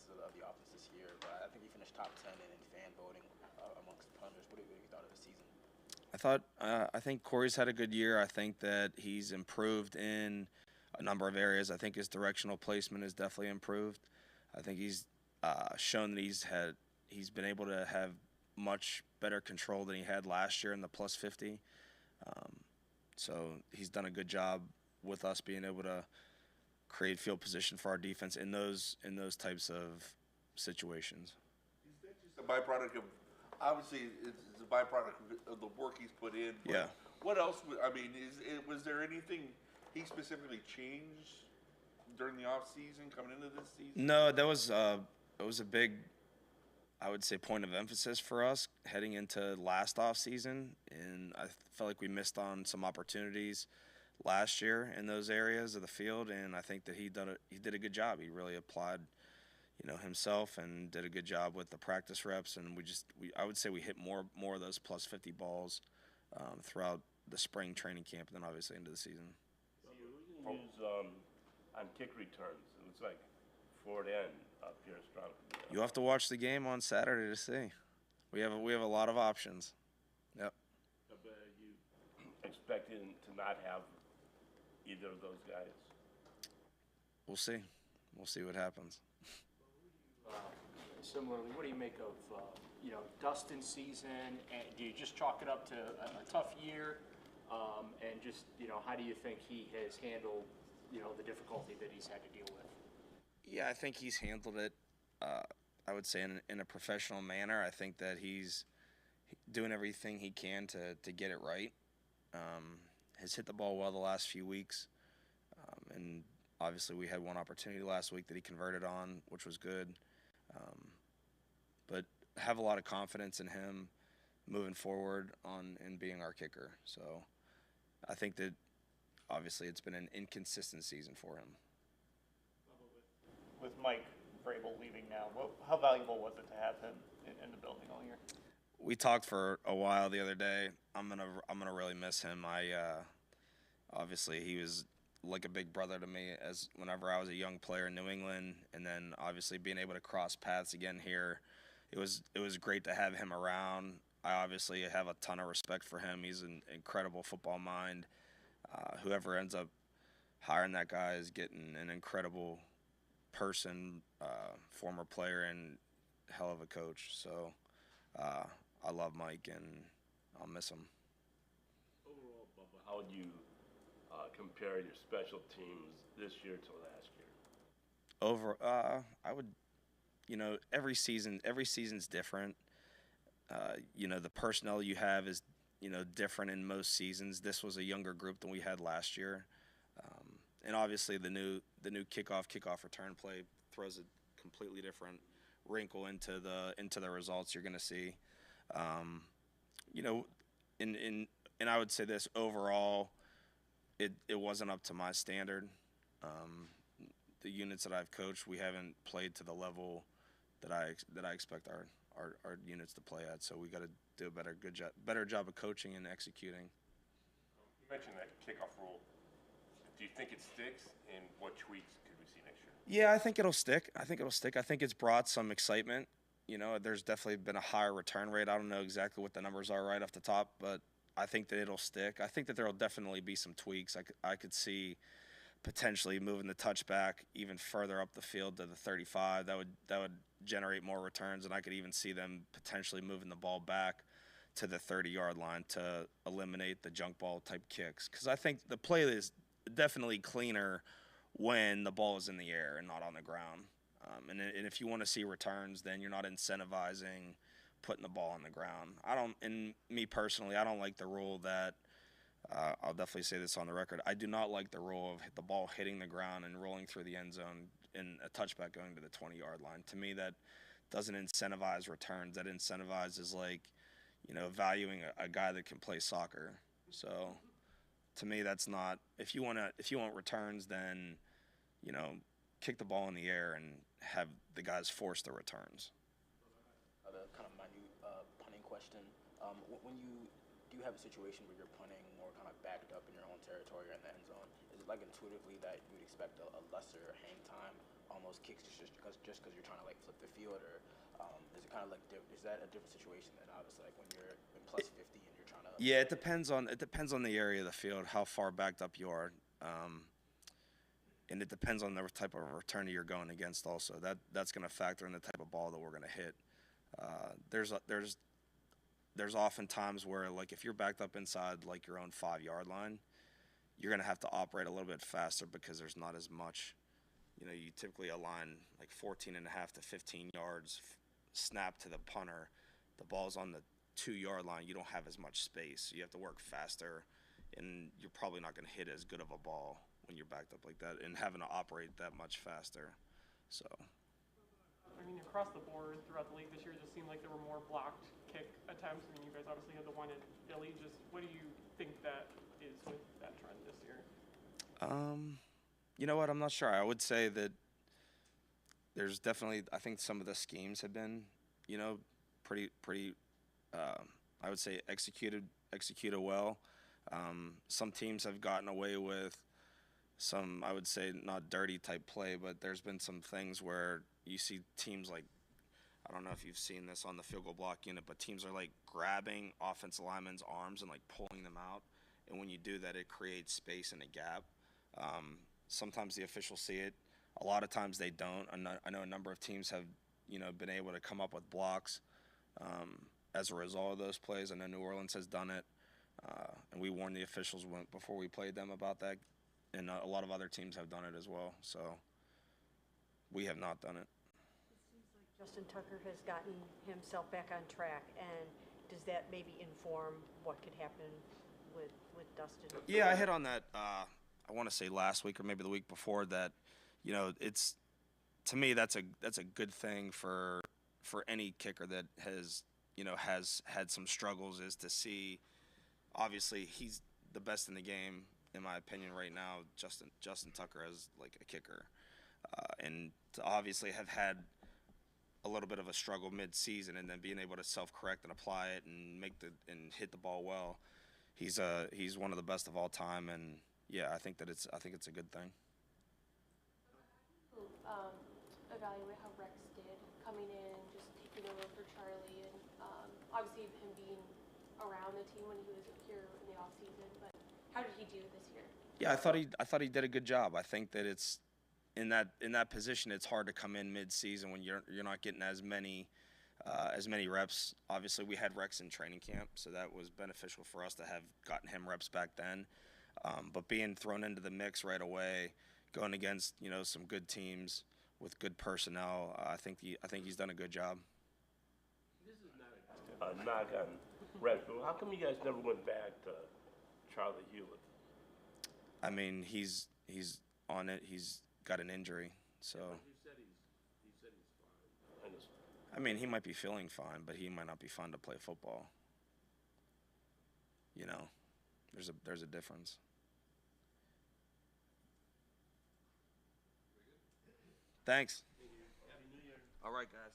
performances of the offense this year, but I think he finished top 10 in fan voting amongst punters. What do you thought of the season? I think Corey's had a good year. I think that he's improved in a number of areas. I think his directional placement has definitely improved. I think he's shown that he's been able to have much better control than he had last year in the plus 50. So he's done a good job with us being able to create field position for our defense in those types of situations. Is that just a byproduct of, obviously it's a byproduct of the work he's put in? Yeah. What else? Was there anything he specifically changed during the off season coming into this season? No, that was it was a big, I would say, point of emphasis for us heading into last off season, and I felt like we missed on some opportunities last year in those areas of the field, and I think that he did a good job. He really applied, himself and did a good job with the practice reps, and I would say we hit more of those plus 50 balls throughout the spring training camp and then obviously into the season. Who you use on kick returns? It looks like forward end up here strong. You have to watch the game on Saturday to see. We have a lot of options. Yep. You expecting to not have either of those guys? We'll see. We'll see what happens. Similarly, what do you make of Dustin's season? And do you just chalk it up to a tough year? And just how do you think he has handled the difficulty that he's had to deal with? Yeah, I think he's handled it. I would say in a professional manner. I think that he's doing everything he can to get it right. Has hit the ball well the last few weeks, and obviously we had one opportunity last week that he converted on, which was good. But have a lot of confidence in him moving forward and being our kicker. So I think that obviously it's been an inconsistent season for him. With Mike Vrabel leaving now, how valuable was it to have him in the building all year? We talked for a while the other day. I'm gonna really miss him. Obviously he was like a big brother to me as whenever I was a young player in New England, and then obviously being able to cross paths again here, it was great to have him around. I obviously have a ton of respect for him. He's an incredible football mind. Whoever ends up hiring that guy is getting an incredible person, former player, and hell of a coach. So I love Mike, and I'll miss him. Overall, Bubba, how would you compare your special teams this year to last year? I would, every season's different. The personnel you have is, different in most seasons. This was a younger group than we had last year. And obviously the new kickoff return play throws a completely different wrinkle into the results you're going to see. And I would say this overall, it wasn't up to my standard. The units that I've coached, we haven't played to the level that I expect our units to play at. So we got to do a better job of coaching and executing. You mentioned that kickoff rule. Do you think it sticks, and what tweaks could we see next year? Yeah, I think it'll stick. I think it's brought some excitement. There's definitely been a higher return rate. I don't know exactly what the numbers are right off the top, but I think that it'll stick. I think that there will definitely be some tweaks. I could see potentially moving the touchback even further up the field to the 35. That would generate more returns, and I could even see them potentially moving the ball back to the 30-yard line to eliminate the junk ball type kicks. Because I think the play is definitely cleaner when the ball is in the air and not on the ground. And if you want to see returns, then you're not incentivizing putting the ball on the ground. Me personally, I don't like the rule that, I'll definitely say this on the record, I do not like the rule of the ball hitting the ground and rolling through the end zone and a touchback going to the 20-yard line. To me, that doesn't incentivize returns. That incentivizes valuing a guy that can play soccer. So to me, that's not, if you want returns, then, kick the ball in the air and have the guys force the returns. The kind of minute punting question. When do you have a situation where you're punting more kind of backed up in your own territory or in the end zone? Is it like intuitively that you would expect a lesser hang time almost those kicks just because you're trying to like flip the field, or is it kind of like is that a different situation than obviously like when you're in plus 50 and you're trying to? Yeah, it depends on the area of the field, how far backed up you are, and it depends on the type of returner you're going against. Also, that's going to factor in the type of ball that we're going to hit. There's often times where, like, if you're backed up inside like your own 5-yard line, you're going to have to operate a little bit faster because there's not as much. You know, you typically align like 14 and a half to 15 yards, snap to the punter. The ball's on the 2-yard line. You don't have as much space. So you have to work faster, and you're probably not going to hit as good of a ball when you're backed up like that and having to operate that much faster. So. I mean, across the board throughout the league this year, it just seemed like there were more blocked kick attempts. I mean, you guys obviously had the one at Philly. Just what do you think that is with that trend this year? You know what? I'm not sure. I would say that there's definitely. I think some of the schemes have been, you know, pretty. I would say executed well. Some teams have gotten away with some, I would say, not dirty type play, but there's been some things where you see teams like, I don't know if you've seen this on the field goal block unit, but teams are like grabbing offensive linemen's arms and like pulling them out. And when you do that, it creates space and a gap. Sometimes the officials see it. A lot of times they don't. I know a number of teams have, you know, been able to come up with blocks as a result of those plays. I know New Orleans has done it, and we warned the officials before we played them about that. And a lot of other teams have done it as well. So we have not done it. It seems like Justin Tucker has gotten himself back on track, and does that maybe inform what could happen with Dustin? Yeah, I hit on that. I want to say last week or maybe the week before that. You know, it's, to me, that's a good thing for any kicker that has had some struggles, is to see. Obviously, he's the best in the game, in my opinion, right now. Justin Tucker as like a kicker, and to obviously have had a little bit of a struggle mid-season and then being able to self-correct and apply it and hit the ball well. He's one of the best of all time, and yeah, I think it's a good thing. Evaluate how Rex did coming in, just taking over for Charlie, and obviously him being around the team when he was here in the off season. But how did he do this year? Yeah, I thought he did a good job. I think that it's in that position, it's hard to come in mid-season when you're not getting as many reps. Obviously, we had Rex in training camp, so that was beneficial for us to have gotten him reps back then. But being thrown into the mix right away, going against, you know, some good teams with good personnel, I think he's done a good job. This is not a knock on Rex, but how come you guys never went back to Charlie Hewlett? I mean, he's on it. He's got an injury, so. He said he's fine. I mean, he might be feeling fine, but he might not be fun to play football. You know, there's a difference. Thanks. Happy New Year. All right, guys.